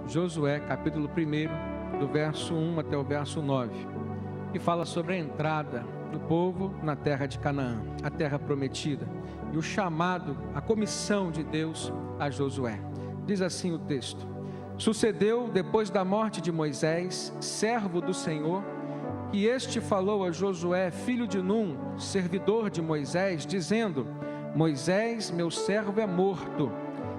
Josué, capítulo 1, do verso 1 até o verso 9, que fala sobre a entrada do povo na terra de Canaã, a terra prometida, e o chamado, a comissão de Deus a Josué. Diz assim o texto: Sucedeu, depois da morte de Moisés, servo do Senhor, que este falou a Josué, filho de Num, servidor de Moisés, dizendo: Moisés, meu servo, é morto.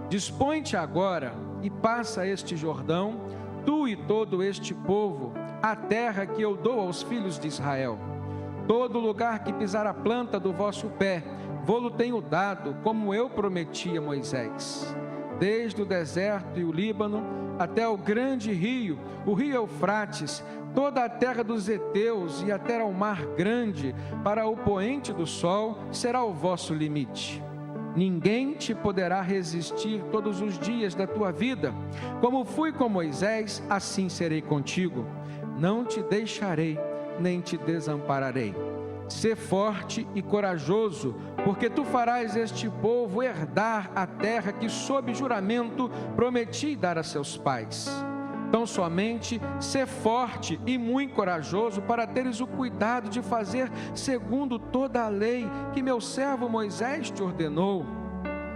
Dispõe-te agora e passa este Jordão, tu e todo este povo, a terra que eu dou aos filhos de Israel. Todo lugar que pisar a planta do vosso pé, vô-lo tenho dado, como eu prometi a Moisés. Desde o deserto e o Líbano, até o grande rio, o rio Eufrates, toda a terra dos heteus e até ao mar grande, para o poente do sol, será o vosso limite. Ninguém te poderá resistir todos os dias da tua vida. Como fui com Moisés, assim serei contigo. Não te deixarei, nem te desampararei. Sê forte e corajoso, porque tu farás este povo herdar a terra que, sob juramento, prometi dar a seus pais. Tão somente sê forte e muito corajoso, para teres o cuidado de fazer segundo toda a lei que meu servo Moisés te ordenou.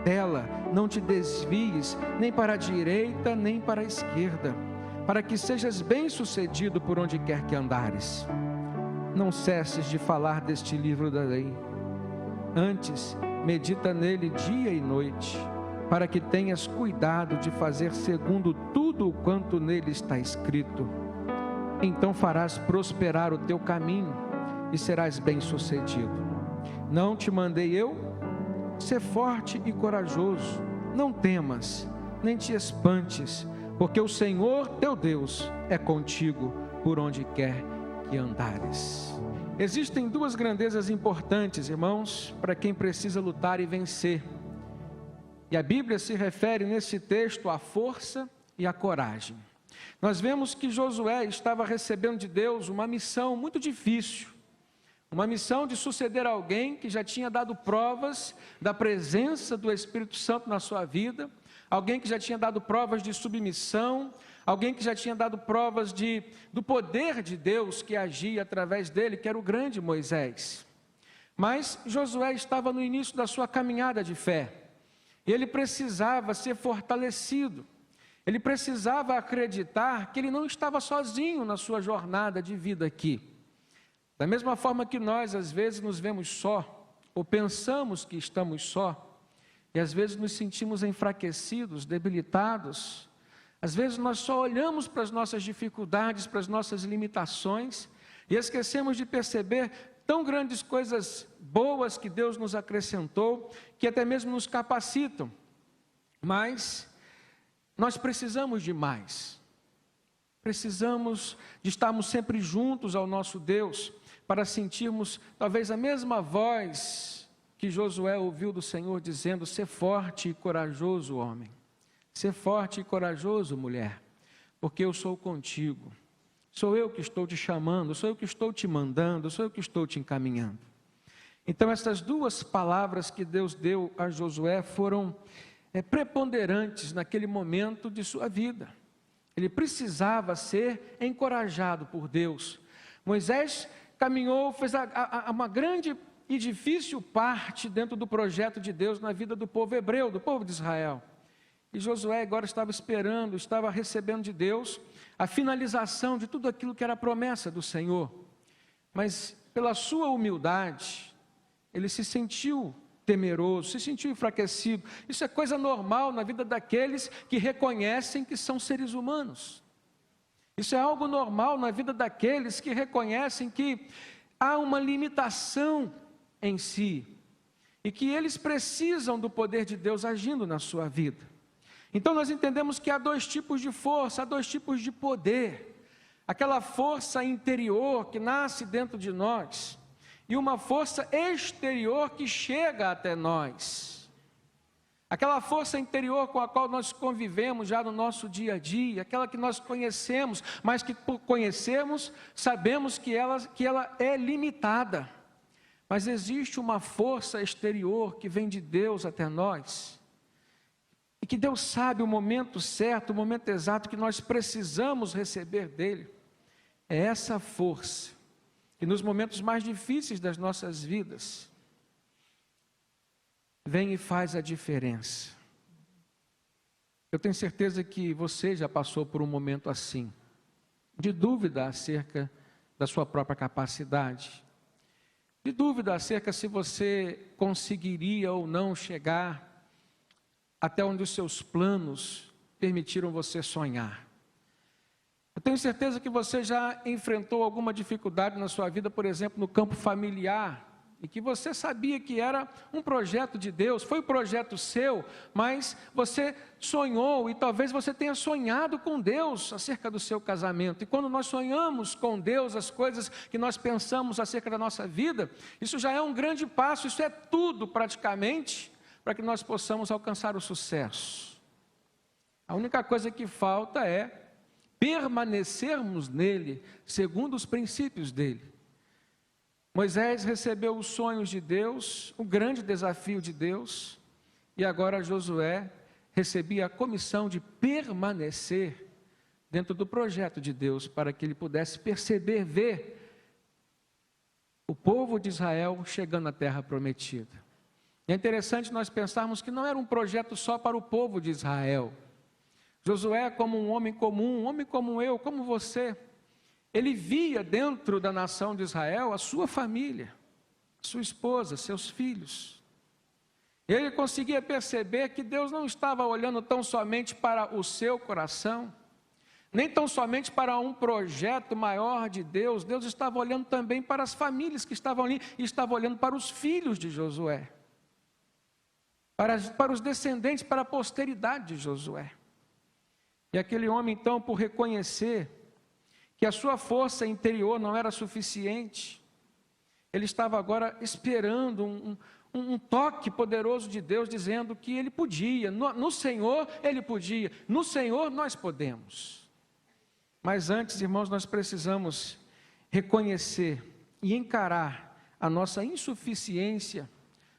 Dela não te desvies, nem para a direita, nem para a esquerda, para que sejas bem-sucedido por onde quer que andares. Não cesses de falar deste livro da lei. Antes, medita nele dia e noite, para que tenhas cuidado de fazer segundo tudo o quanto nele está escrito. Então farás prosperar o teu caminho e serás bem-sucedido. Não te mandei eu? Sê forte e corajoso. Não temas, nem te espantes, porque o Senhor teu Deus é contigo por onde quer que andares. Existem duas grandezas importantes, irmãos, para quem precisa lutar e vencer. E a Bíblia se refere nesse texto à força e à coragem. Nós vemos que Josué estava recebendo de Deus uma missão muito difícil. Uma missão de suceder alguém que já tinha dado provas da presença do Espírito Santo na sua vida. Alguém que já tinha dado provas de submissão. Alguém que já tinha dado provas do poder de Deus que agia através dele, que era o grande Moisés. Mas Josué estava no início da sua caminhada de fé. Ele precisava ser fortalecido, ele precisava acreditar que ele não estava sozinho na sua jornada de vida aqui. Da mesma forma que nós, às vezes, nos vemos só, ou pensamos que estamos só, e às vezes nos sentimos enfraquecidos, debilitados. Às vezes nós só olhamos para as nossas dificuldades, para as nossas limitações, e esquecemos de perceber tão grandes coisas boas que Deus nos acrescentou, que até mesmo nos capacitam. Mas nós precisamos de mais. Precisamos de estarmos sempre juntos ao nosso Deus, para sentirmos talvez a mesma voz que Josué ouviu do Senhor dizendo: sê forte e corajoso, homem. Sê forte e corajoso, mulher, porque eu sou contigo. Sou eu que estou te chamando, sou eu que estou te mandando, sou eu que estou te encaminhando. Então essas duas palavras que Deus deu a Josué foram preponderantes naquele momento de sua vida. Ele precisava ser encorajado por Deus. Moisés caminhou, fez uma grande e difícil parte dentro do projeto de Deus na vida do povo hebreu, do povo de Israel. E Josué agora estava esperando, estava recebendo de Deus a finalização de tudo aquilo que era a promessa do Senhor. Mas pela sua humildade, ele se sentiu temeroso, se sentiu enfraquecido. Isso é coisa normal na vida daqueles que reconhecem que são seres humanos. Isso é algo normal na vida daqueles que reconhecem que há uma limitação em si e que eles precisam do poder de Deus agindo na sua vida. Então nós entendemos que há dois tipos de força, há dois tipos de poder. Aquela força interior que nasce dentro de nós e uma força exterior que chega até nós. Aquela força interior com a qual nós convivemos já no nosso dia a dia, aquela que nós conhecemos, mas que por conhecermos sabemos que ela é limitada. Mas existe uma força exterior que vem de Deus até nós, e que Deus sabe o momento certo, o momento exato que nós precisamos receber dele. É essa força que nos momentos mais difíceis das nossas vidas vem e faz a diferença. Eu tenho certeza que você já passou por um momento assim, de dúvida acerca da sua própria capacidade, de dúvida acerca se você conseguiria ou não chegar até onde os seus planos permitiram você sonhar. Eu tenho certeza que você já enfrentou alguma dificuldade na sua vida, por exemplo, no campo familiar, e que você sabia que era um projeto de Deus, foi um projeto seu, mas você sonhou, e talvez você tenha sonhado com Deus acerca do seu casamento. E quando nós sonhamos com Deus as coisas que nós pensamos acerca da nossa vida, isso já é um grande passo, isso é tudo praticamente, para que nós possamos alcançar o sucesso. A única coisa que falta é permanecermos nele, segundo os princípios dele. Moisés recebeu os sonhos de Deus, o grande desafio de Deus, e agora Josué recebia a comissão de permanecer dentro do projeto de Deus, para que ele pudesse perceber, ver o povo de Israel chegando à terra prometida. E é interessante nós pensarmos que não era um projeto só para o povo de Israel. Josué, como um homem como eu, como você, ele via dentro da nação de Israel a sua família, sua esposa, seus filhos. Ele conseguia perceber que Deus não estava olhando tão somente para o seu coração, nem tão somente para um projeto maior de Deus. Deus estava olhando também para as famílias que estavam ali, e estava olhando para os filhos de Josué, para os descendentes, para a posteridade de Josué. E aquele homem, então, por reconhecer que a sua força interior não era suficiente, ele estava agora esperando um toque poderoso de Deus, dizendo que ele podia, no Senhor ele podia, no Senhor nós podemos. Mas antes, irmãos, nós precisamos reconhecer e encarar a nossa insuficiência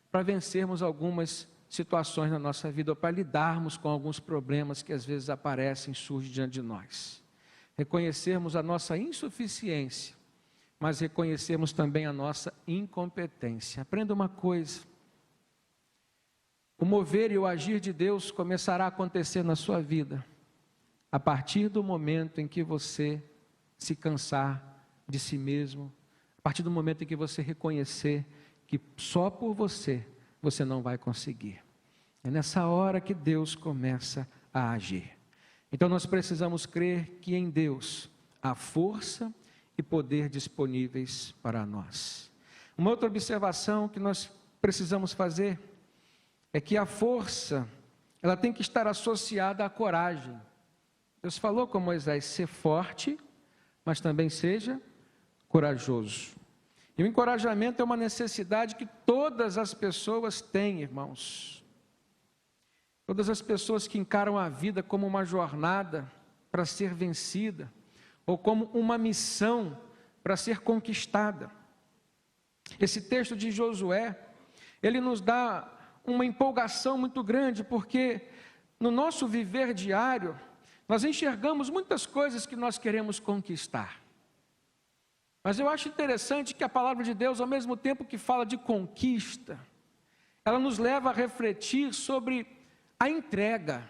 para vencermos algumas situações na nossa vida, ou para lidarmos com alguns problemas que às vezes aparecem, surgem diante de nós. Reconhecermos a nossa insuficiência, mas reconhecermos também a nossa incompetência. Aprenda uma coisa: o mover e o agir de Deus começará a acontecer na sua vida a partir do momento em que você se cansar de si mesmo, a partir do momento em que você reconhecer que só por você não vai conseguir. É nessa hora que Deus começa a agir. Então nós precisamos crer que em Deus há força e poder disponíveis para nós. Uma outra observação que nós precisamos fazer é que a força, ela tem que estar associada à coragem. Deus falou com Moisés: ser forte, mas também seja corajoso. E o encorajamento é uma necessidade que todas as pessoas têm, irmãos. Todas as pessoas que encaram a vida como uma jornada para ser vencida, ou como uma missão para ser conquistada. Esse texto de Josué, ele nos dá uma empolgação muito grande, porque no nosso viver diário, nós enxergamos muitas coisas que nós queremos conquistar. Mas eu acho interessante que a palavra de Deus, ao mesmo tempo que fala de conquista, ela nos leva a refletir sobre a entrega.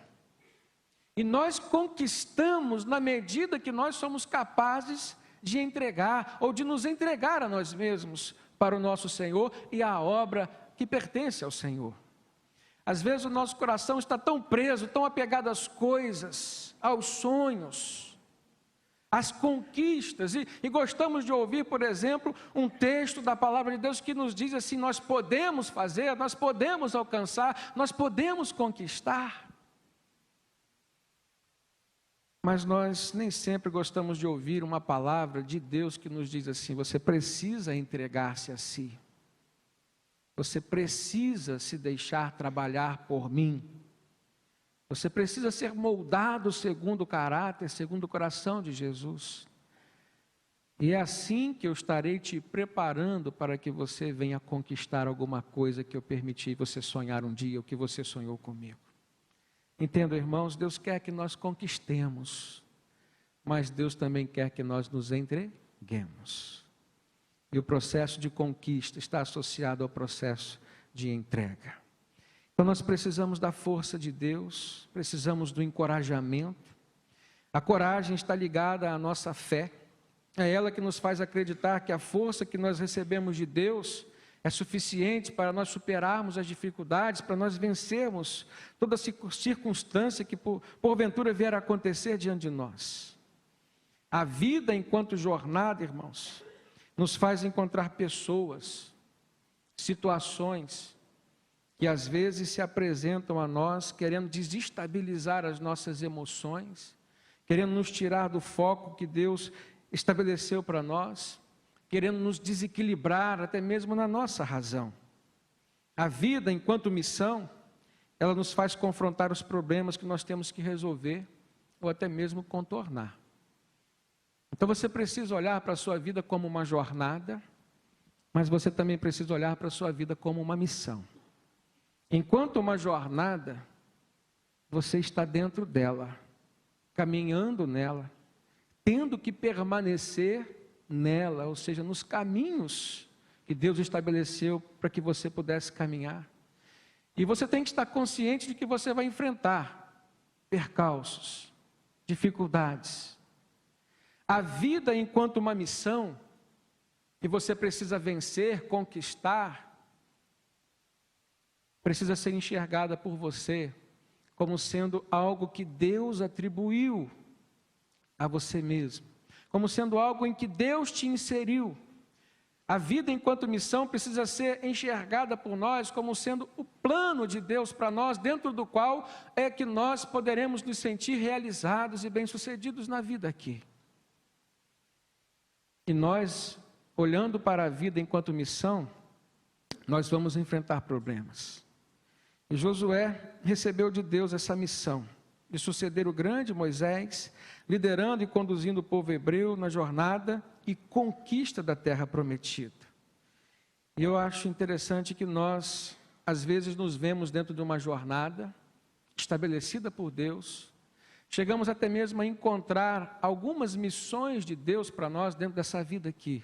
E nós conquistamos na medida que nós somos capazes de entregar, ou de nos entregar a nós mesmos para o nosso Senhor e a obra que pertence ao Senhor. Às vezes o nosso coração está tão preso, tão apegado às coisas, aos sonhos, as conquistas, e gostamos de ouvir, por exemplo, um texto da palavra de Deus que nos diz assim: nós podemos fazer, nós podemos alcançar, nós podemos conquistar. Mas nós nem sempre gostamos de ouvir uma palavra de Deus que nos diz assim: você precisa entregar-se a si, você precisa se deixar trabalhar por mim, você precisa ser moldado segundo o caráter, segundo o coração de Jesus. E é assim que eu estarei te preparando para que você venha conquistar alguma coisa que eu permiti você sonhar um dia, o que você sonhou comigo. Entendam, irmãos, Deus quer que nós conquistemos, mas Deus também quer que nós nos entreguemos. E o processo de conquista está associado ao processo de entrega. Então nós precisamos da força de Deus, precisamos do encorajamento. A coragem está ligada à nossa fé. É ela que nos faz acreditar que a força que nós recebemos de Deus é suficiente para nós superarmos as dificuldades, para nós vencermos toda circunstância que porventura vier a acontecer diante de nós. A vida enquanto jornada, irmãos, nos faz encontrar pessoas, situações que às vezes se apresentam a nós querendo desestabilizar as nossas emoções, querendo nos tirar do foco que Deus estabeleceu para nós, querendo nos desequilibrar até mesmo na nossa razão. A vida enquanto missão, ela nos faz confrontar os problemas que nós temos que resolver ou até mesmo contornar. Então você precisa olhar para a sua vida como uma jornada, mas você também precisa olhar para a sua vida como uma missão. Enquanto uma jornada, você está dentro dela, caminhando nela, tendo que permanecer nela, ou seja, nos caminhos que Deus estabeleceu para que você pudesse caminhar. E você tem que estar consciente de que você vai enfrentar percalços, dificuldades. A vida enquanto uma missão, que você precisa vencer, conquistar, precisa ser enxergada por você como sendo algo que Deus atribuiu a você mesmo, como sendo algo em que Deus te inseriu. A vida enquanto missão precisa ser enxergada por nós como sendo o plano de Deus para nós, dentro do qual é que nós poderemos nos sentir realizados e bem-sucedidos na vida aqui. E nós, olhando para a vida enquanto missão, nós vamos enfrentar problemas. E Josué recebeu de Deus essa missão de suceder o grande Moisés, liderando e conduzindo o povo hebreu na jornada e conquista da terra prometida. E eu acho interessante que nós, às vezes, nos vemos dentro de uma jornada estabelecida por Deus, chegamos até mesmo a encontrar algumas missões de Deus para nós dentro dessa vida aqui.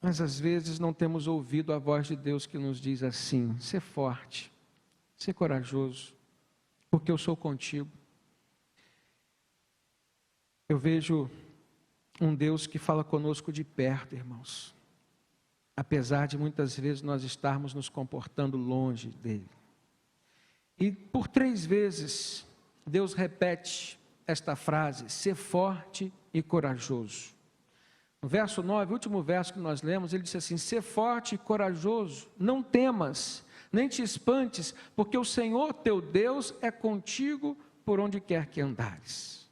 Mas às vezes não temos ouvido a voz de Deus que nos diz assim: ser forte, ser corajoso, porque eu sou contigo. Eu vejo um Deus que fala conosco de perto, irmãos, apesar de muitas vezes nós estarmos nos comportando longe dele. E por 3 vezes Deus repete esta frase: ser forte e corajoso. No verso 9, o último verso que nós lemos, ele disse assim: ser forte e corajoso, não temas, nem te espantes, porque o Senhor teu Deus é contigo por onde quer que andares.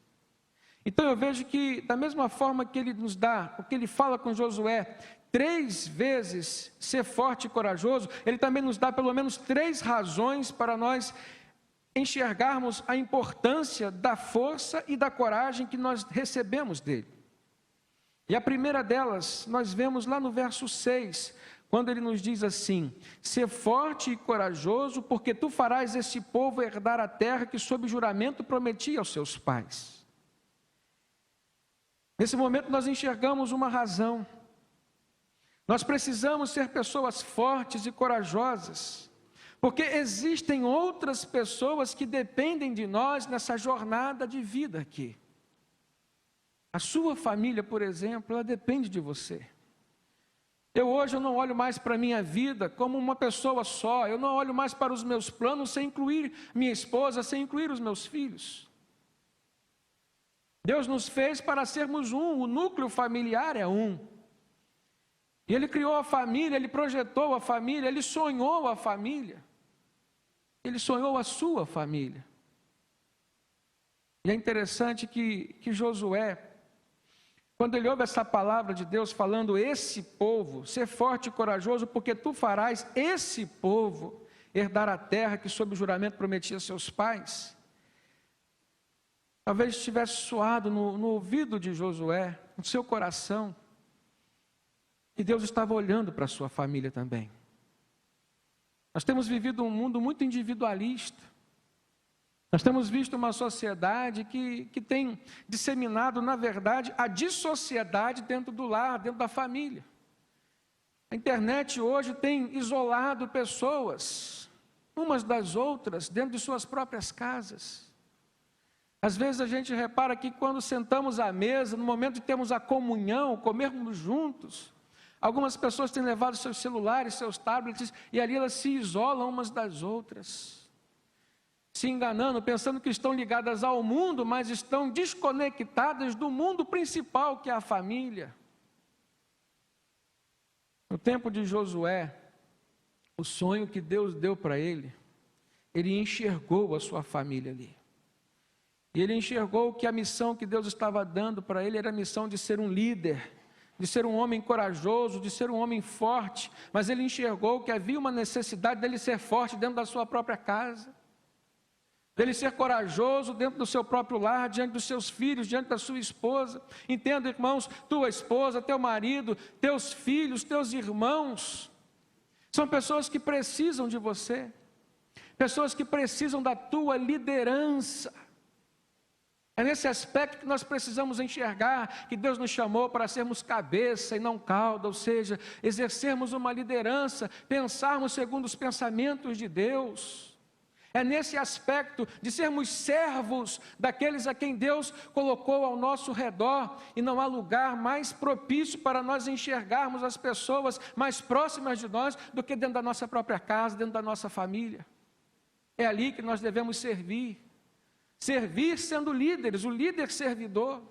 Então eu vejo que, da mesma forma que ele nos dá, o que ele fala com Josué, 3 vezes ser forte e corajoso, ele também nos dá pelo menos 3 razões para nós enxergarmos a importância da força e da coragem que nós recebemos dele. E a primeira delas, nós vemos lá no verso 6, quando ele nos diz assim: ser forte e corajoso, porque tu farás este povo herdar a terra que sob juramento prometi aos seus pais. Nesse momento nós enxergamos uma razão. Nós precisamos ser pessoas fortes e corajosas, porque existem outras pessoas que dependem de nós nessa jornada de vida aqui. A sua família, por exemplo, ela depende de você. Hoje eu não olho mais para a minha vida como uma pessoa só. Eu não olho mais para os meus planos sem incluir minha esposa, sem incluir os meus filhos. Deus nos fez para sermos um, o núcleo familiar é um. E Ele criou a família, Ele projetou a família, Ele sonhou a família. Ele sonhou a sua família. E é interessante que Josué, quando ele ouve essa palavra de Deus falando: esse povo, ser forte e corajoso, porque tu farás esse povo herdar a terra que sob juramento prometia a seus pais. Talvez estivesse soado no ouvido de Josué, no seu coração, que Deus estava olhando para a sua família também. Nós temos vivido um mundo muito individualista. Nós temos visto uma sociedade que tem disseminado, na verdade, a dissociedade dentro do lar, dentro da família. A internet hoje tem isolado pessoas, umas das outras, dentro de suas próprias casas. Às vezes a gente repara que quando sentamos à mesa, no momento de termos a comunhão, comermos juntos, algumas pessoas têm levado seus celulares, seus tablets, e ali elas se isolam umas das outras, se enganando, pensando que estão ligadas ao mundo, mas estão desconectadas do mundo principal, que é a família. No tempo de Josué, o sonho que Deus deu para ele enxergou a sua família ali. E ele enxergou que a missão que Deus estava dando para ele era a missão de ser um líder, de ser um homem corajoso, de ser um homem forte, mas ele enxergou que havia uma necessidade dele ser forte dentro da sua própria casa, dele ser corajoso dentro do seu próprio lar, diante dos seus filhos, diante da sua esposa. Entenda, irmãos, tua esposa, teu marido, teus filhos, teus irmãos, são pessoas que precisam de você, pessoas que precisam da tua liderança. É nesse aspecto que nós precisamos enxergar que Deus nos chamou para sermos cabeça e não cauda, ou seja, exercermos uma liderança, pensarmos segundo os pensamentos de Deus. É nesse aspecto de sermos servos daqueles a quem Deus colocou ao nosso redor, e não há lugar mais propício para nós enxergarmos as pessoas mais próximas de nós do que dentro da nossa própria casa, dentro da nossa família. É ali que nós devemos servir. Servir sendo líderes, o líder servidor.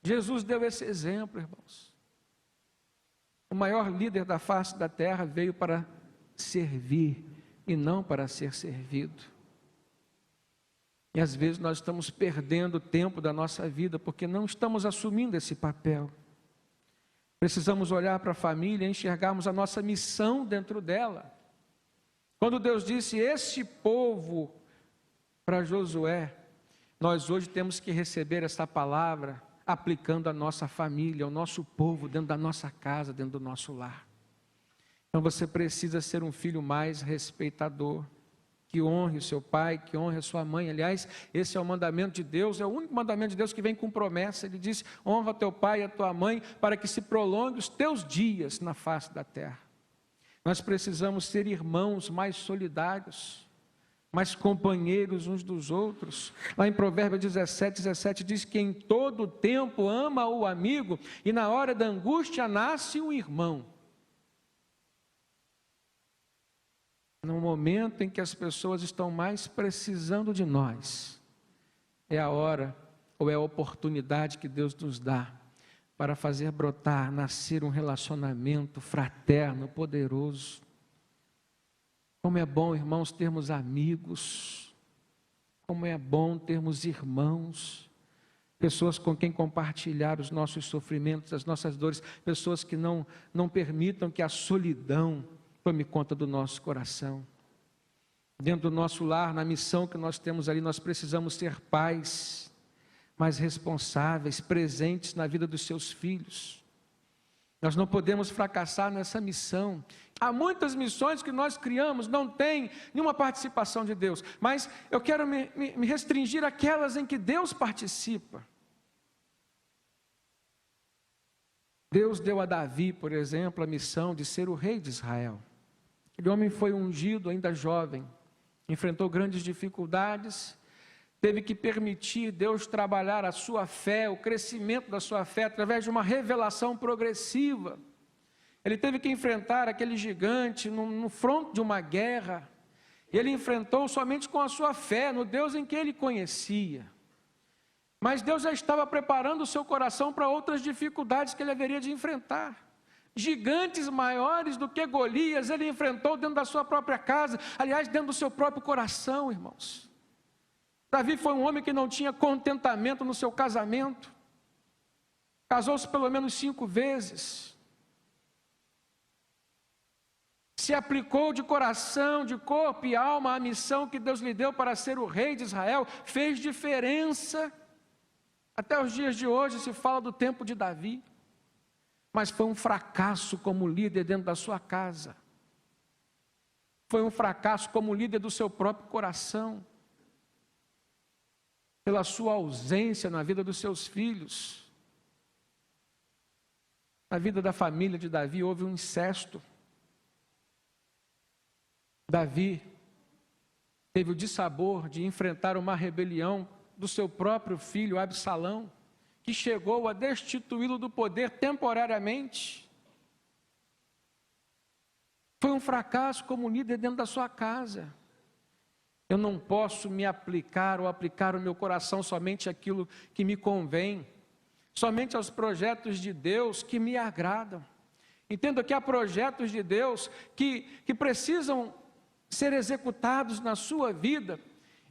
Jesus deu esse exemplo, irmãos. O maior líder da face da terra veio para servir e não para ser servido. E às vezes nós estamos perdendo o tempo da nossa vida porque não estamos assumindo esse papel. Precisamos olhar para a família e enxergarmos a nossa missão dentro dela. Quando Deus disse este povo para Josué, nós hoje temos que receber essa palavra aplicando a nossa família, ao nosso povo, dentro da nossa casa, dentro do nosso lar. Então você precisa ser um filho mais respeitador, que honre o seu pai, que honre a sua mãe. Aliás, esse é o mandamento de Deus, é o único mandamento de Deus que vem com promessa. Ele diz: honra teu pai e a tua mãe, para que se prolongue os teus dias na face da terra. Nós precisamos ser irmãos mais solidários, mais companheiros uns dos outros. Lá em Provérbios 17 diz que em todo tempo ama o amigo, e na hora da angústia nasce um irmão. No momento em que as pessoas estão mais precisando de nós, é a hora, ou é a oportunidade que Deus nos dá, para fazer brotar, nascer um relacionamento fraterno, poderoso. Como é bom, irmãos, termos amigos, como é bom termos irmãos, pessoas com quem compartilhar os nossos sofrimentos, as nossas dores, pessoas que não permitam que a solidão tome conta do nosso coração. Dentro do nosso lar, na missão que nós temos ali, nós precisamos ser pais mais responsáveis, presentes na vida dos seus filhos. Nós não podemos fracassar nessa missão. Há muitas missões que nós criamos, não tem nenhuma participação de Deus, mas eu quero me restringir àquelas em que Deus participa. Deus deu a Davi, por exemplo, a missão de ser o rei de Israel. Aquele homem foi ungido ainda jovem, enfrentou grandes dificuldades, teve que permitir Deus trabalhar a sua fé, o crescimento da sua fé, através de uma revelação progressiva. Ele teve que enfrentar aquele gigante no fronte de uma guerra. Ele enfrentou somente com a sua fé, no Deus em que ele conhecia. Mas Deus já estava preparando o seu coração para outras dificuldades que ele haveria de enfrentar. Gigantes maiores do que Golias, ele enfrentou dentro da sua própria casa, aliás, dentro do seu próprio coração, irmãos. Davi foi um homem que não tinha contentamento no seu casamento. Casou-se pelo menos 5 vezes. Se aplicou de coração, de corpo e alma à missão que Deus lhe deu para ser o rei de Israel. Fez diferença. Até os dias de hoje se fala do tempo de Davi. Mas foi um fracasso como líder dentro da sua casa. Foi um fracasso como líder do seu próprio coração. pela sua ausência na vida dos seus filhos. Na vida da família de Davi houve um incesto. Davi teve o dissabor de enfrentar uma rebelião do seu próprio filho Absalão, que chegou a destituí-lo do poder temporariamente. Foi um fracasso como líder dentro da sua casa. Eu não posso me aplicar ou aplicar o meu coração somente àquilo que me convém, somente aos projetos de Deus que me agradam. Entenda que há projetos de Deus que precisam ser executados na sua vida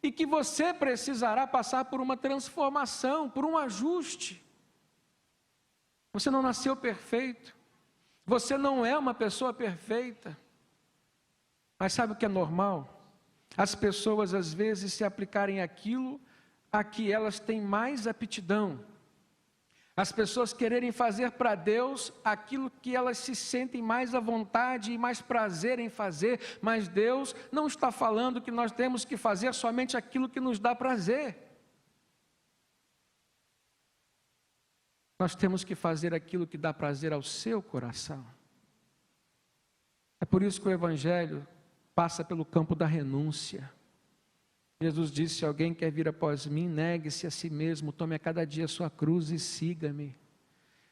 e que você precisará passar por uma transformação, por um ajuste. Você não nasceu perfeito, você não é uma pessoa perfeita, mas sabe o que é normal? As pessoas às vezes se aplicarem aquilo a que elas têm mais aptidão. As pessoas quererem fazer para Deus aquilo que elas se sentem mais à vontade e mais prazer em fazer, mas Deus não está falando que nós temos que fazer somente aquilo que nos dá prazer. Nós temos que fazer aquilo que dá prazer ao seu coração. É por isso que o Evangelho passa pelo campo da renúncia. Jesus disse: se alguém quer vir após mim, negue-se a si mesmo, tome a cada dia a sua cruz e siga-me.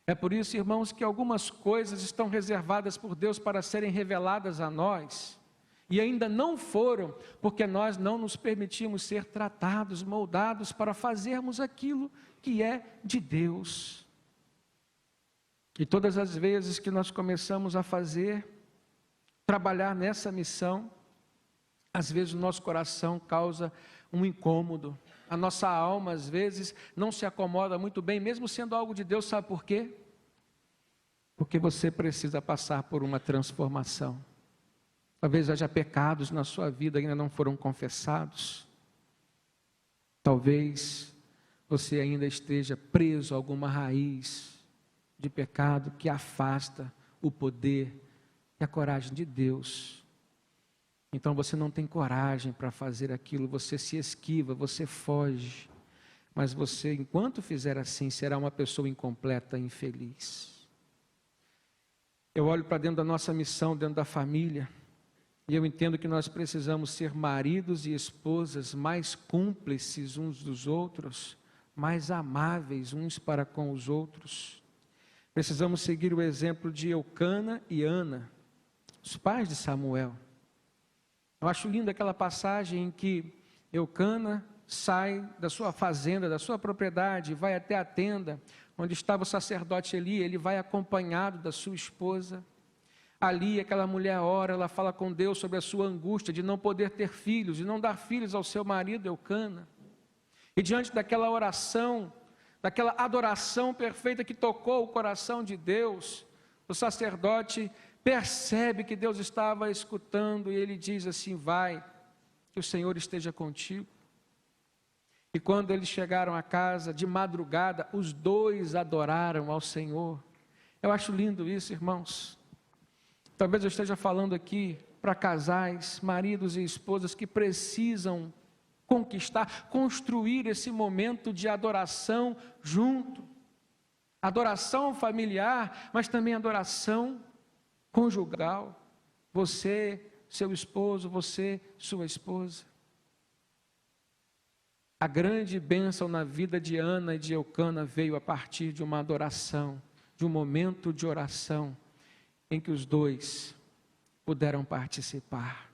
É por isso, irmãos, que algumas coisas estão reservadas por Deus para serem reveladas a nós, e ainda não foram, porque nós não nos permitimos ser tratados, moldados para fazermos aquilo que é de Deus. E todas as vezes que nós começamos a trabalhar nessa missão, às vezes o nosso coração causa um incômodo, a nossa alma às vezes não se acomoda muito bem, mesmo sendo algo de Deus. Sabe por quê? Porque você precisa passar por uma transformação. Talvez haja pecados na sua vida que ainda não foram confessados. Talvez você ainda esteja preso a alguma raiz de pecado que afasta o poder e a coragem de Deus. Então você não tem coragem para fazer aquilo, você se esquiva, você foge. Mas você, enquanto fizer assim, será uma pessoa incompleta e infeliz. Eu olho para dentro da nossa missão, dentro da família, e eu entendo que nós precisamos ser maridos e esposas mais cúmplices uns dos outros, mais amáveis uns para com os outros. Precisamos seguir o exemplo de Eucana e Ana, os pais de Samuel. Eu acho linda aquela passagem em que Eucana sai da sua fazenda, da sua propriedade, vai até a tenda onde estava o sacerdote Eli. Ele vai acompanhado da sua esposa. Ali aquela mulher ora, ela fala com Deus sobre a sua angústia de não poder ter filhos, de não dar filhos ao seu marido Eucana. E diante daquela oração, daquela adoração perfeita que tocou o coração de Deus, o sacerdote percebe que Deus estava escutando e ele diz assim: vai, que o Senhor esteja contigo. E quando eles chegaram à casa, de madrugada, os dois adoraram ao Senhor. Eu acho lindo isso, irmãos. Talvez eu esteja falando aqui para casais, maridos e esposas que precisam conquistar, construir esse momento de adoração junto. Adoração familiar, mas também adoração conjugal. Você, seu esposo, você, sua esposa. A grande bênção na vida de Ana e de Eucana veio a partir de uma adoração, de um momento de oração, em que os dois puderam participar.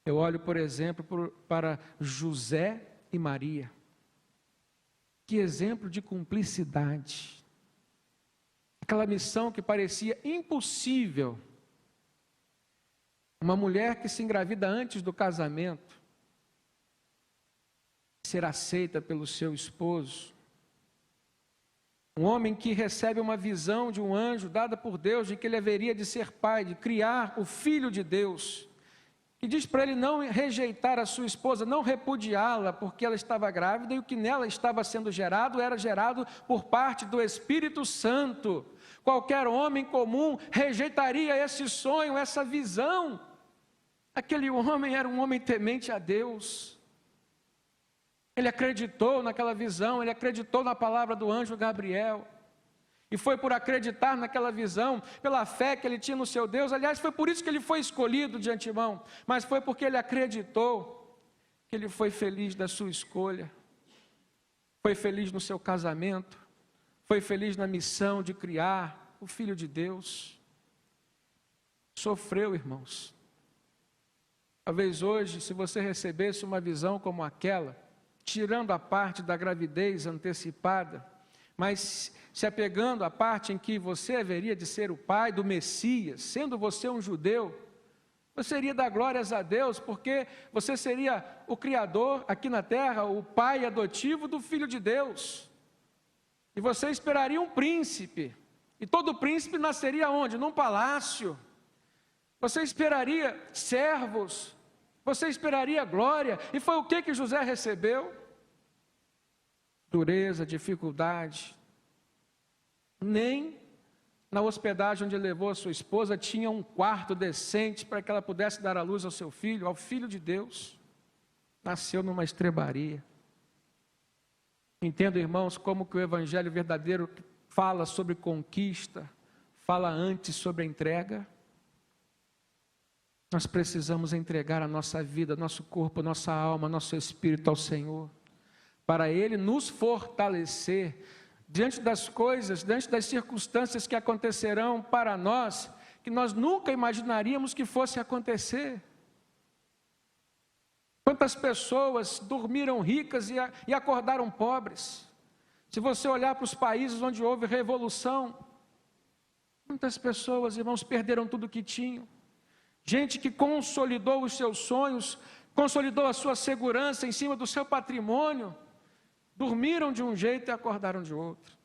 Eu olho, por exemplo, para José e Maria. Que exemplo de cumplicidade. Aquela missão que parecia impossível. Uma mulher que se engravida antes do casamento, ser aceita pelo seu esposo. Um homem que recebe uma visão de um anjo dada por Deus de que ele haveria de ser pai, de criar o filho de Deus. E diz para ele não rejeitar a sua esposa, não repudiá-la, porque ela estava grávida e o que nela estava sendo gerado era gerado por parte do Espírito Santo. Qualquer homem comum rejeitaria esse sonho, essa visão. Aquele homem era um homem temente a Deus. Ele acreditou naquela visão, ele acreditou na palavra do anjo Gabriel. E foi por acreditar naquela visão, pela fé que ele tinha no seu Deus. Aliás, foi por isso que ele foi escolhido de antemão. Mas foi porque ele acreditou que ele foi feliz da sua escolha. Foi feliz no seu casamento. Foi feliz na missão de criar o Filho de Deus. Sofreu, irmãos. Talvez hoje, se você recebesse uma visão como aquela, tirando a parte da gravidez antecipada, mas se apegando à parte em que você haveria de ser o pai do Messias, sendo você um judeu, você iria dar glórias a Deus, porque você seria o Criador aqui na terra, o pai adotivo do Filho de Deus. E você esperaria um príncipe, e todo príncipe nasceria onde? Num palácio. Você esperaria servos, você esperaria glória, e foi o que José recebeu? Dureza, dificuldade. Nem na hospedagem onde levou a sua esposa tinha um quarto decente para que ela pudesse dar à luz ao seu filho, ao Filho de Deus. Nasceu numa estrebaria. Entendo, irmãos, como que o evangelho verdadeiro fala sobre conquista, fala antes sobre a entrega. Nós precisamos entregar a nossa vida, nosso corpo, nossa alma, nosso espírito ao Senhor, para Ele nos fortalecer diante das coisas, diante das circunstâncias que acontecerão para nós, que nós nunca imaginaríamos que fosse acontecer. Quantas pessoas dormiram ricas e acordaram pobres? Se você olhar para os países onde houve revolução, quantas pessoas, irmãos, perderam tudo o que tinham? Gente que consolidou os seus sonhos, consolidou a sua segurança em cima do seu patrimônio, dormiram de um jeito e acordaram de outro.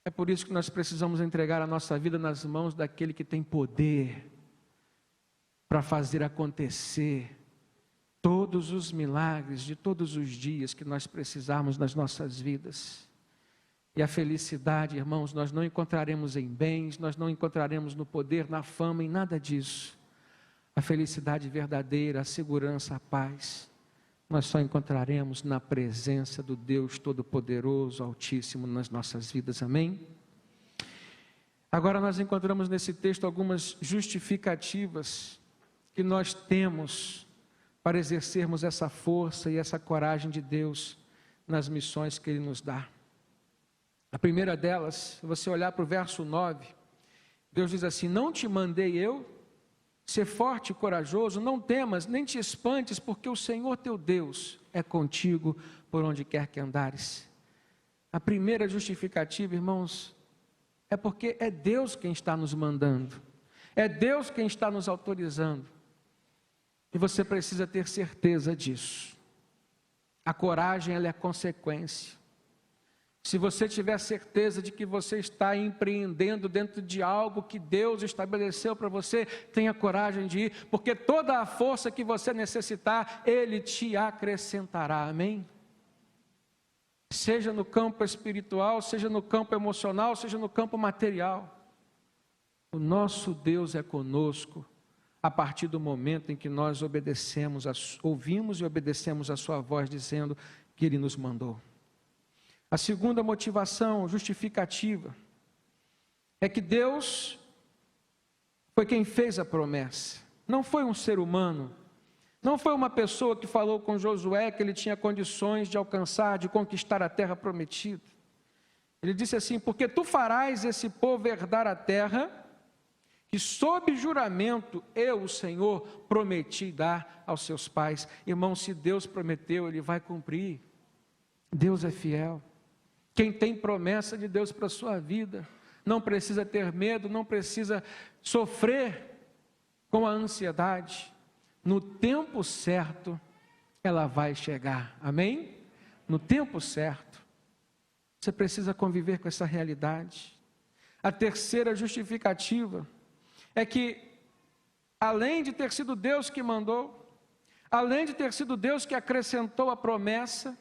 É por isso que nós precisamos entregar a nossa vida nas mãos daquele que tem poder para fazer acontecer todos os milagres de todos os dias que nós precisarmos nas nossas vidas. E a felicidade, irmãos, nós não encontraremos em bens, nós não encontraremos no poder, na fama, em nada disso. A felicidade verdadeira, a segurança, a paz, nós só encontraremos na presença do Deus Todo-Poderoso, Altíssimo, nas nossas vidas, amém? Agora nós encontramos nesse texto algumas justificativas que nós temos para exercermos essa força e essa coragem de Deus nas missões que Ele nos dá. A primeira delas, se você olhar para o verso 9, Deus diz assim: não te mandei eu ser forte e corajoso, não temas, nem te espantes, porque o Senhor teu Deus é contigo por onde quer que andares. A primeira justificativa, irmãos, é porque é Deus quem está nos mandando, é Deus quem está nos autorizando, e você precisa ter certeza disso. A coragem, ela é consequência. Se você tiver certeza de que você está empreendendo dentro de algo que Deus estabeleceu para você, tenha coragem de ir, porque toda a força que você necessitar, Ele te acrescentará, amém? Seja no campo espiritual, seja no campo emocional, seja no campo material. O nosso Deus é conosco, a partir do momento em que nós ouvimos e obedecemos a sua voz, dizendo que Ele nos mandou. A segunda motivação justificativa é que Deus foi quem fez a promessa. Não foi um ser humano, não foi uma pessoa que falou com Josué que ele tinha condições de alcançar, de conquistar a terra prometida. Ele disse assim: porque tu farás esse povo herdar a terra que sob juramento eu, o Senhor, prometi dar aos seus pais. Irmão, se Deus prometeu, Ele vai cumprir. Deus é fiel. Quem tem promessa de Deus para a sua vida, não precisa ter medo, não precisa sofrer com a ansiedade. No tempo certo, ela vai chegar, amém? No tempo certo. Você precisa conviver com essa realidade. A terceira justificativa é que, além de ter sido Deus que mandou, além de ter sido Deus que acrescentou a promessa,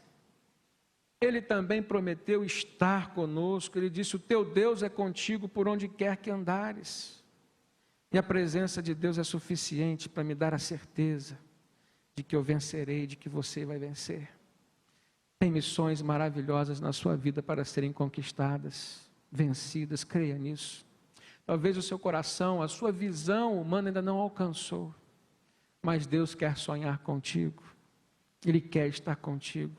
Ele também prometeu estar conosco. Ele disse: o teu Deus é contigo por onde quer que andares. E a presença de Deus é suficiente para me dar a certeza de que eu vencerei, de que você vai vencer. Tem missões maravilhosas na sua vida para serem conquistadas, vencidas, creia nisso. Talvez o seu coração, a sua visão humana ainda não alcançou, mas Deus quer sonhar contigo, Ele quer estar contigo,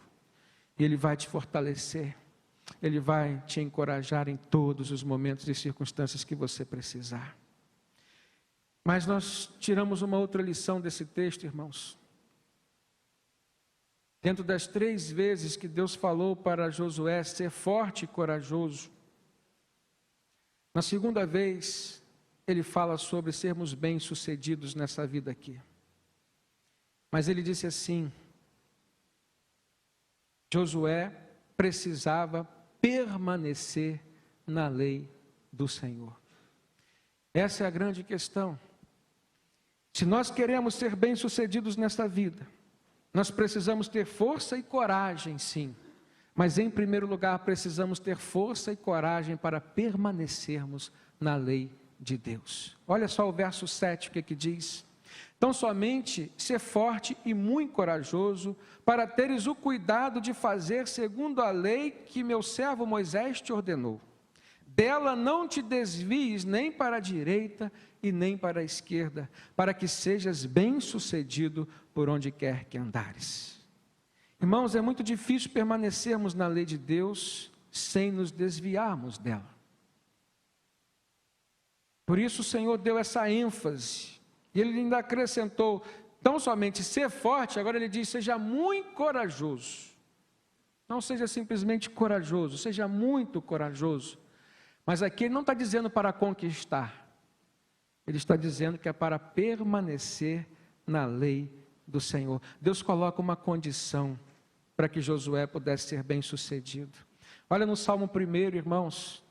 e Ele vai te fortalecer, Ele vai te encorajar em todos os momentos e circunstâncias que você precisar. Mas nós tiramos uma outra lição desse texto, irmãos. Dentro das 3 vezes que Deus falou para Josué ser forte e corajoso, na segunda vez, Ele fala sobre sermos bem-sucedidos nessa vida aqui. Mas Ele disse assim, Josué precisava permanecer na lei do Senhor. Essa é a grande questão. Se nós queremos ser bem-sucedidos nesta vida, nós precisamos ter força e coragem, sim. Mas em primeiro lugar, precisamos ter força e coragem para permanecermos na lei de Deus. Olha só o verso 7, o que diz? Então somente ser forte e muito corajoso, para teres o cuidado de fazer segundo a lei que meu servo Moisés te ordenou. Dela não te desvies nem para a direita e nem para a esquerda, para que sejas bem-sucedido por onde quer que andares. Irmãos, é muito difícil permanecermos na lei de Deus sem nos desviarmos dela. Por isso o Senhor deu essa ênfase, e Ele ainda acrescentou, tão somente ser forte, agora Ele diz, seja muito corajoso. Não seja simplesmente corajoso, seja muito corajoso. Mas aqui Ele não está dizendo para conquistar, Ele está dizendo que é para permanecer na lei do Senhor. Deus coloca uma condição para que Josué pudesse ser bem-sucedido. Olha no Salmo 1, irmãos,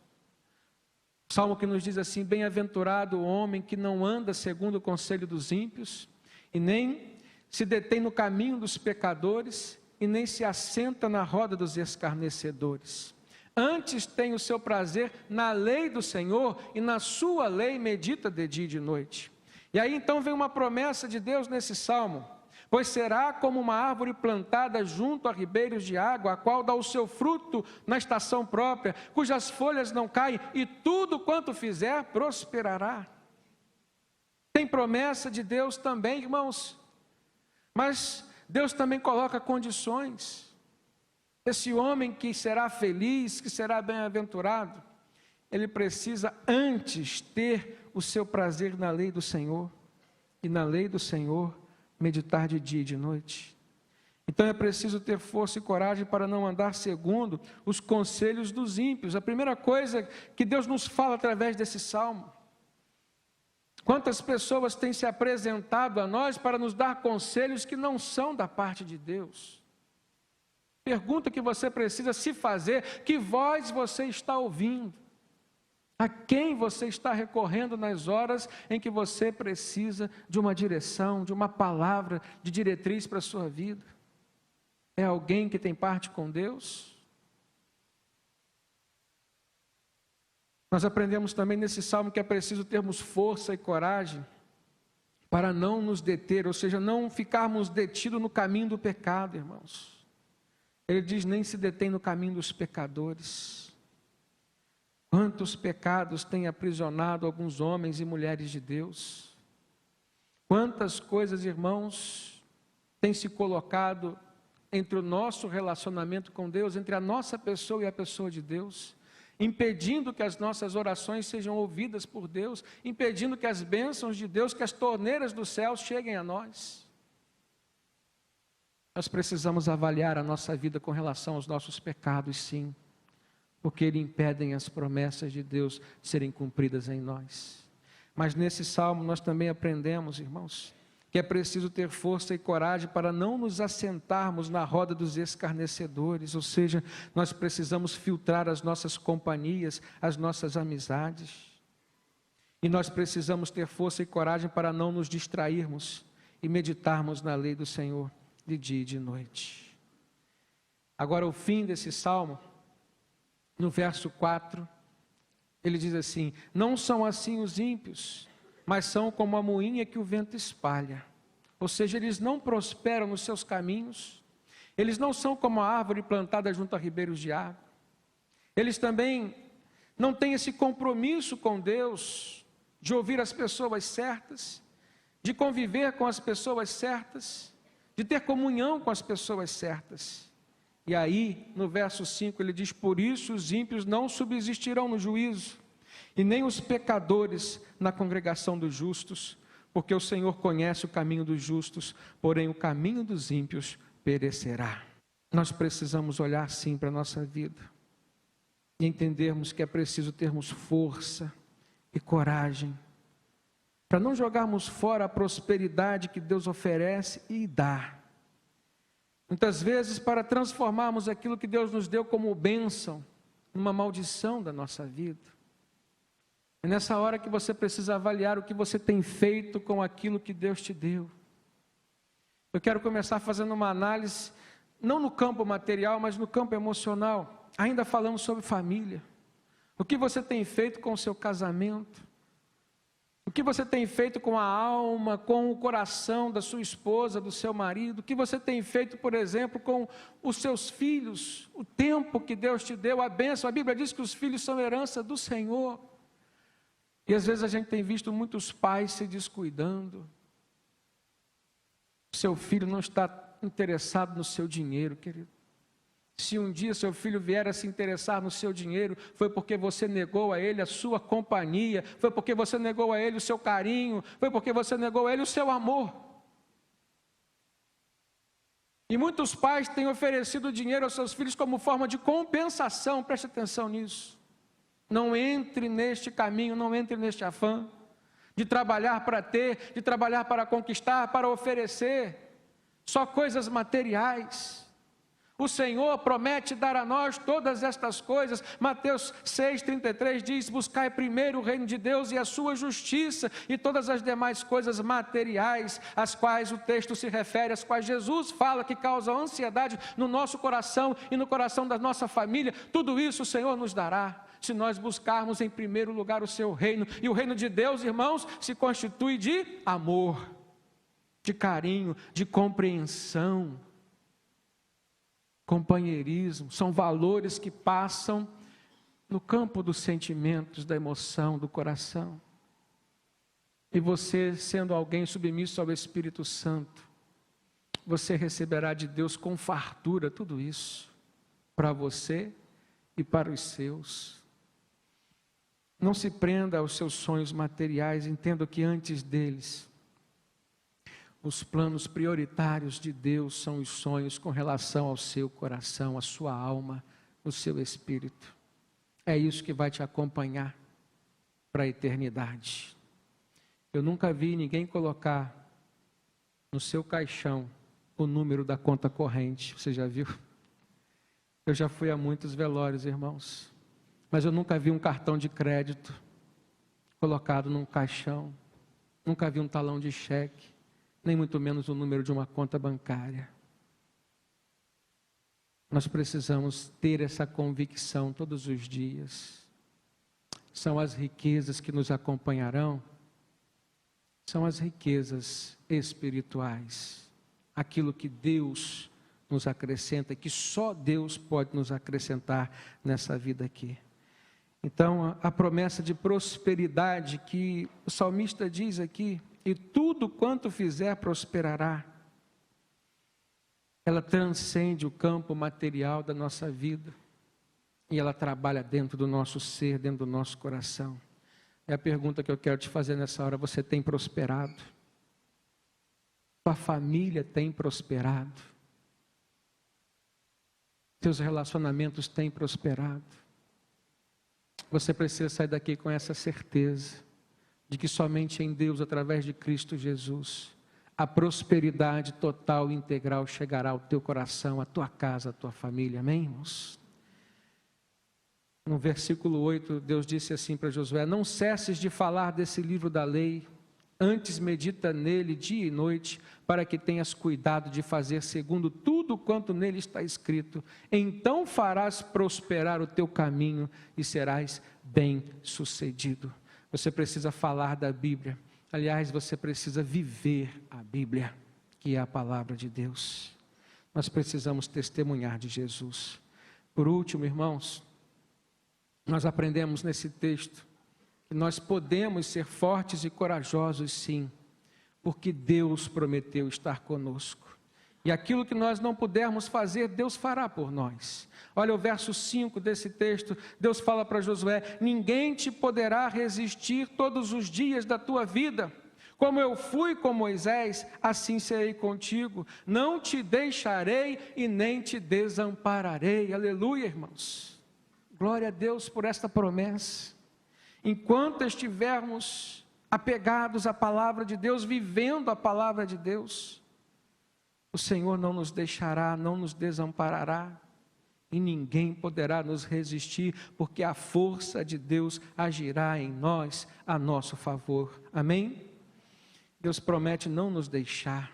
Salmo que nos diz assim, bem-aventurado o homem que não anda segundo o conselho dos ímpios, e nem se detém no caminho dos pecadores, e nem se assenta na roda dos escarnecedores. Antes tem o seu prazer na lei do Senhor, e na sua lei medita de dia e de noite. E aí então vem uma promessa de Deus nesse Salmo, pois será como uma árvore plantada junto a ribeiros de água, a qual dá o seu fruto na estação própria, cujas folhas não caem, e tudo quanto fizer prosperará. Tem promessa de Deus também, irmãos, mas Deus também coloca condições. Esse homem que será feliz, que será bem-aventurado, ele precisa antes ter o seu prazer na lei do Senhor, e na lei do Senhor meditar de dia e de noite. Então é preciso ter força e coragem para não andar segundo os conselhos dos ímpios. A primeira coisa que Deus nos fala através desse salmo. Quantas pessoas têm se apresentado a nós para nos dar conselhos que não são da parte de Deus? Pergunta que você precisa se fazer, que voz você está ouvindo? A quem você está recorrendo nas horas em que você precisa de uma direção, de uma palavra de diretriz para a sua vida? É alguém que tem parte com Deus? Nós aprendemos também nesse salmo que é preciso termos força e coragem para não nos deter, ou seja, não ficarmos detidos no caminho do pecado, irmãos. Ele diz, nem se detém no caminho dos pecadores. Quantos pecados têm aprisionado alguns homens e mulheres de Deus? Quantas coisas, irmãos, têm se colocado entre o nosso relacionamento com Deus, entre a nossa pessoa e a pessoa de Deus, impedindo que as nossas orações sejam ouvidas por Deus, impedindo que as bênçãos de Deus, que as torneiras do céu cheguem a nós. Nós precisamos avaliar a nossa vida com relação aos nossos pecados, sim, porque eles impedem as promessas de Deus serem cumpridas em nós. Mas nesse salmo nós também aprendemos, irmãos, que é preciso ter força e coragem para não nos assentarmos na roda dos escarnecedores, ou seja, nós precisamos filtrar as nossas companhias, as nossas amizades. E nós precisamos ter força e coragem para não nos distrairmos e meditarmos na lei do Senhor de dia e de noite. Agora, o fim desse salmo, no verso 4, ele diz assim, não são assim os ímpios, mas são como a moinha que o vento espalha. ou seja, eles não prosperam nos seus caminhos, eles não são como a árvore plantada junto a ribeiros de água, eles também não têm esse compromisso com Deus, de ouvir as pessoas certas, de conviver com as pessoas certas, de ter comunhão com as pessoas certas. E aí, no verso 5, ele diz: por isso os ímpios não subsistirão no juízo, e nem os pecadores na congregação dos justos, porque o Senhor conhece o caminho dos justos, porém o caminho dos ímpios perecerá. Nós precisamos olhar sim para a nossa vida, e entendermos que é preciso termos força e coragem, para não jogarmos fora a prosperidade que Deus oferece e dá. Muitas vezes, para transformarmos aquilo que Deus nos deu como bênção, numa maldição da nossa vida. É nessa hora que você precisa avaliar o que você tem feito com aquilo que Deus te deu. Eu quero começar fazendo uma análise, não no campo material, mas no campo emocional. Ainda falamos sobre família. O que você tem feito com o seu casamento? O que você tem feito com a alma, com o coração da sua esposa, do seu marido? O que você tem feito, por exemplo, com os seus filhos? O tempo que Deus te deu, a bênção. A Bíblia diz que os filhos são herança do Senhor. E às vezes a gente tem visto muitos pais se descuidando. Seu filho não está interessado no seu dinheiro, querido. Se um dia seu filho vier a se interessar no seu dinheiro, foi porque você negou a ele a sua companhia, foi porque você negou a ele o seu carinho, foi porque você negou a ele o seu amor. E muitos pais têm oferecido dinheiro aos seus filhos como forma de compensação, preste atenção nisso. Não entre neste caminho, não entre neste afã de trabalhar para ter, de trabalhar para conquistar, para oferecer só coisas materiais. O Senhor promete dar a nós todas estas coisas. Mateus 6,33 diz: buscai primeiro o reino de Deus e a sua justiça, e todas as demais coisas materiais, às quais o texto se refere, às quais Jesus fala que causam ansiedade no nosso coração e no coração da nossa família, tudo isso o Senhor nos dará, se nós buscarmos em primeiro lugar o seu reino. E o reino de Deus, irmãos, se constitui de amor, de carinho, de compreensão, companheirismo. São valores que passam no campo dos sentimentos, da emoção, do coração. E você, sendo alguém submisso ao Espírito Santo, você receberá de Deus com fartura tudo isso, para você e para os seus. Não se prenda aos seus sonhos materiais, entenda que antes deles, os planos prioritários de Deus são os sonhos com relação ao seu coração, à sua alma, o seu espírito. É isso que vai te acompanhar para a eternidade. Eu nunca vi ninguém colocar no seu caixão o número da conta corrente. Você já viu? Eu já fui a muitos velórios, irmãos, mas eu nunca vi um cartão de crédito colocado num caixão. Nunca vi um talão de cheque, nem muito menos o número de uma conta bancária. Nós precisamos ter essa convicção todos os dias. São as riquezas que nos acompanharão, são as riquezas espirituais, aquilo que Deus nos acrescenta, que só Deus pode nos acrescentar nessa vida aqui. Então, a promessa de prosperidade que o salmista diz aqui: e tudo quanto fizer prosperará. Ela transcende o campo material da nossa vida e ela trabalha dentro do nosso ser, dentro do nosso coração. É a pergunta que eu quero te fazer nessa hora: você tem prosperado? Sua família tem prosperado? Seus relacionamentos têm prosperado? Você precisa sair daqui com essa certeza de que somente em Deus, através de Cristo Jesus, a prosperidade total e integral chegará ao teu coração, à tua casa, à tua família. Amém, irmãos? No versículo 8, Deus disse assim para Josué: não cesses de falar desse livro da lei, antes medita nele dia e noite, para que tenhas cuidado de fazer segundo tudo quanto nele está escrito. Então farás prosperar o teu caminho e serás bem-sucedido. Você precisa falar da Bíblia. Aliás, você precisa viver a Bíblia. que é a palavra de Deus. Nós precisamos testemunhar de Jesus. Por último, irmãos, nós aprendemos nesse texto que nós podemos ser fortes e corajosos, sim, porque Deus prometeu estar conosco. E aquilo que nós não pudermos fazer, Deus fará por nós. Olha o verso 5 desse texto, Deus fala para Josué: ninguém te poderá resistir todos os dias da tua vida. Como eu fui com Moisés, assim serei contigo. Não te deixarei e nem te desampararei. Aleluia, irmãos. Glória a Deus por esta promessa. Enquanto estivermos apegados à palavra de Deus, vivendo a palavra de Deus, o Senhor não nos deixará, não nos desamparará, e ninguém poderá nos resistir, porque a força de Deus agirá em nós a nosso favor. Amém? Deus promete não nos deixar.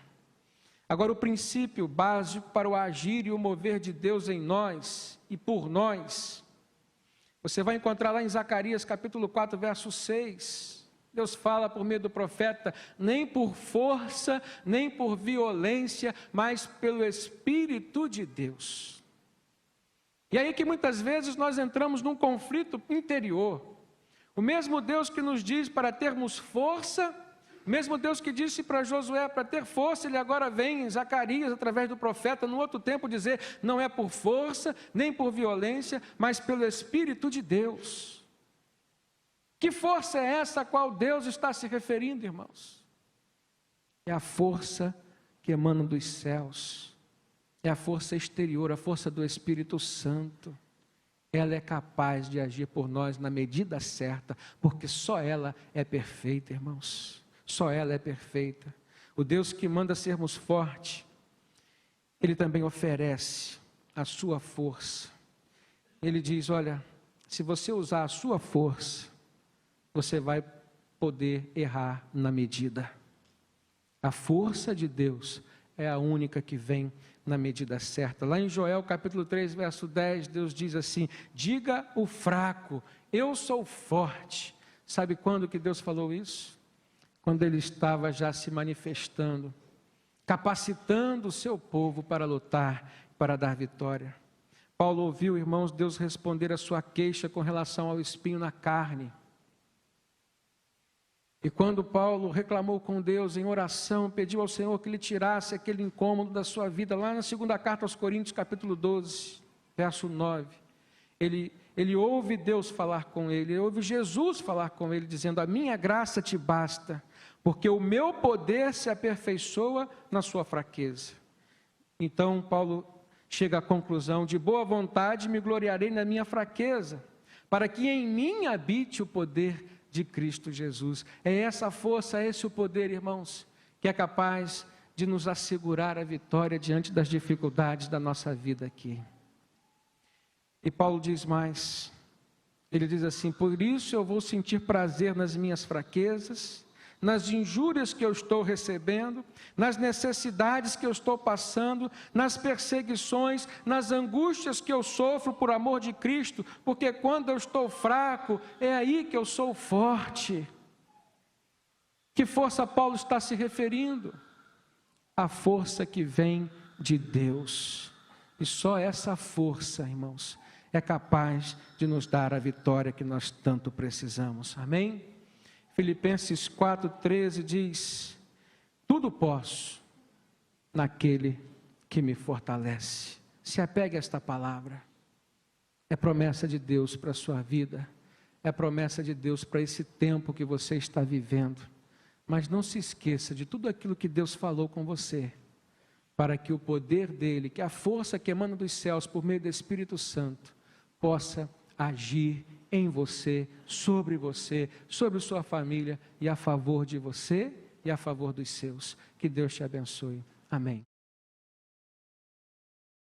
Agora, o princípio básico para o agir e o mover de Deus em nós e por nós, você vai encontrar lá em Zacarias capítulo 4, verso 6. Deus fala por meio do profeta: nem por força, nem por violência, mas pelo Espírito de Deus. E aí que muitas vezes nós entramos num conflito interior. O mesmo Deus que nos diz para termos força, o mesmo Deus que disse para Josué para ter força, ele agora vem em Zacarias, através do profeta, no outro tempo dizer: não é por força, nem por violência, mas pelo Espírito de Deus. Que força é essa a qual Deus está se referindo, irmãos? É a força que emana dos céus, é a força exterior, a força do Espírito Santo. Ela é capaz de agir por nós na medida certa, porque só ela é perfeita, irmãos. Só ela é perfeita. O Deus que manda sermos fortes, Ele também oferece a sua força. Ele diz: olha, se você usar a sua força, você vai poder errar na medida. A força de Deus é a única que vem na medida certa. Lá em Joel capítulo 3, verso 10, Deus diz assim: diga o fraco, eu sou forte. Sabe quando que Deus falou isso? Quando Ele estava já se manifestando, capacitando o seu povo para lutar, para dar vitória. Paulo ouviu, irmãos, Deus responder a sua queixa com relação ao espinho na carne. E quando Paulo reclamou com Deus em oração, pediu ao Senhor que lhe tirasse aquele incômodo da sua vida, lá na segunda carta aos Coríntios, capítulo 12, verso 9, ele ouve Deus falar com ele ouve Jesus falar com ele, dizendo: a minha graça te basta, porque o meu poder se aperfeiçoa na sua fraqueza. Então Paulo chega à conclusão: de boa vontade me gloriarei na minha fraqueza, para que em mim habite o poder de Cristo Jesus. É essa força, é esse o poder, irmãos, que é capaz de nos assegurar a vitória diante das dificuldades da nossa vida aqui. E Paulo diz mais, ele diz assim: por isso eu vou sentir prazer nas minhas fraquezas, nas injúrias que eu estou recebendo, nas necessidades que eu estou passando, nas perseguições, nas angústias que eu sofro por amor de Cristo, porque quando eu estou fraco, é aí que eu sou forte. Que força Paulo está se referindo? A força que vem de Deus. E só essa força, irmãos, é capaz de nos dar a vitória que nós tanto precisamos. Amém? Filipenses 4,13 diz: tudo posso naquele que me fortalece. Se apegue a esta palavra. É promessa de Deus para a sua vida, é promessa de Deus para esse tempo que você está vivendo. Mas não se esqueça de tudo aquilo que Deus falou com você, para que o poder dele, que a força que emana dos céus por meio do Espírito Santo, possa agir em você, sobre sua família, e a favor de você e a favor dos seus. Que Deus te abençoe. Amém.